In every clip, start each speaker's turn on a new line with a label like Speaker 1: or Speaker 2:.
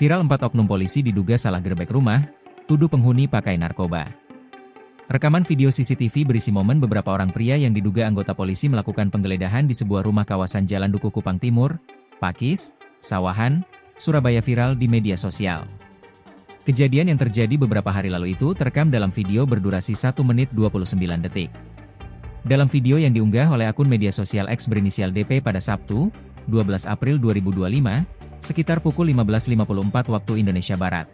Speaker 1: Viral 4 oknum polisi diduga salah gerbek rumah, tuduh penghuni pakai narkoba. Rekaman video CCTV berisi momen beberapa orang pria yang diduga anggota polisi melakukan penggeledahan di sebuah rumah kawasan Jalan Duku Kupang Timur, Pakis, Sawahan, Surabaya viral di media sosial. Kejadian yang terjadi beberapa hari lalu itu terekam dalam video berdurasi 1 menit 29 detik. Dalam video yang diunggah oleh akun media sosial X berinisial DP pada Sabtu, 12 April 2025, sekitar pukul 15.54 waktu Indonesia Barat.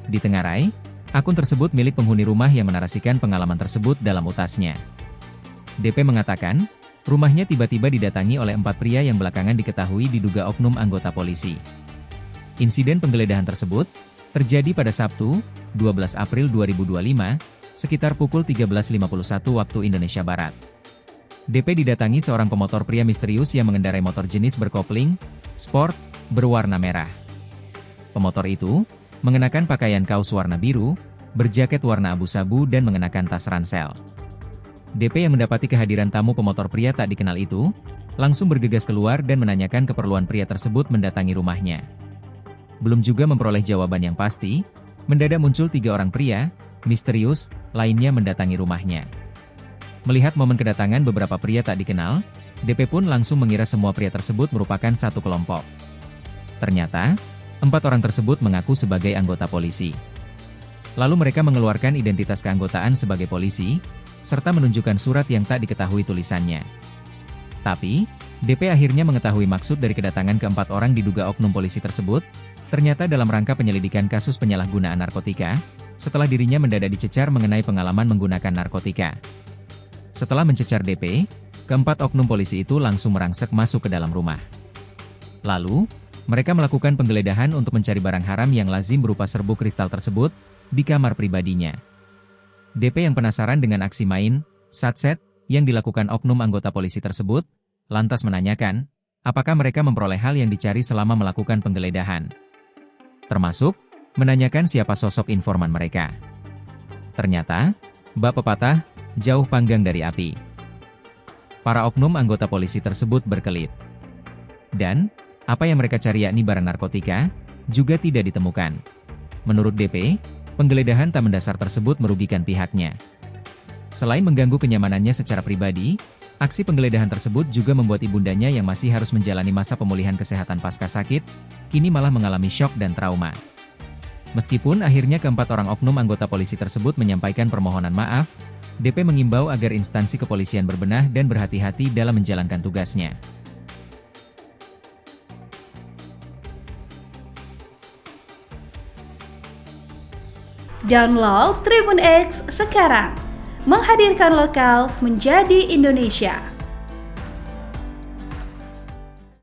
Speaker 1: Ditengarai, akun tersebut milik penghuni rumah yang menarasikan pengalaman tersebut dalam utasnya. DP mengatakan, rumahnya tiba-tiba didatangi oleh 4 pria yang belakangan diketahui diduga oknum anggota polisi. Insiden penggeledahan tersebut terjadi pada Sabtu, 12 April 2025, sekitar pukul 13.51 waktu Indonesia Barat. DP didatangi seorang pemotor pria misterius yang mengendarai motor jenis berkopling, sport, berwarna merah. Pemotor itu mengenakan pakaian kaos warna biru, berjaket warna abu-sabu dan mengenakan tas ransel. DP yang mendapati kehadiran tamu pemotor pria tak dikenal itu, langsung bergegas keluar dan menanyakan keperluan pria tersebut mendatangi rumahnya. Belum juga memperoleh jawaban yang pasti, mendadak muncul 3 orang pria, misterius, lainnya mendatangi rumahnya. Melihat momen kedatangan beberapa pria tak dikenal, DP pun langsung mengira semua pria tersebut merupakan satu kelompok. Ternyata, 4 orang tersebut mengaku sebagai anggota polisi. Lalu mereka mengeluarkan identitas keanggotaan sebagai polisi, serta menunjukkan surat yang tak diketahui tulisannya. Tapi, DP akhirnya mengetahui maksud dari kedatangan ke-4 orang diduga oknum polisi tersebut, ternyata dalam rangka penyelidikan kasus penyalahgunaan narkotika, setelah dirinya mendadak dicecar mengenai pengalaman menggunakan narkotika. Setelah mencecar DP, ke-4 oknum polisi itu langsung merangsek masuk ke dalam rumah. Lalu, mereka melakukan penggeledahan untuk mencari barang haram yang lazim berupa serbuk kristal tersebut di kamar pribadinya. DP yang penasaran dengan aksi main satset yang dilakukan oknum anggota polisi tersebut, lantas menanyakan, apakah mereka memperoleh hal yang dicari selama melakukan penggeledahan. Termasuk, menanyakan siapa sosok informan mereka. Ternyata, bak pepatah, jauh panggang dari api. Para oknum anggota polisi tersebut berkelit. Dan, apa yang mereka cari yakni barang narkotika, juga tidak ditemukan. Menurut DP, penggeledahan tak mendasar tersebut merugikan pihaknya. Selain mengganggu kenyamanannya secara pribadi, aksi penggeledahan tersebut juga membuat ibundanya yang masih harus menjalani masa pemulihan kesehatan pasca sakit, kini malah mengalami syok dan trauma. Meskipun akhirnya ke-4 orang oknum anggota polisi tersebut menyampaikan permohonan maaf, DP mengimbau agar instansi kepolisian berbenah dan berhati-hati dalam menjalankan tugasnya.
Speaker 2: Download Tribun X sekarang, menghadirkan lokal menjadi Indonesia.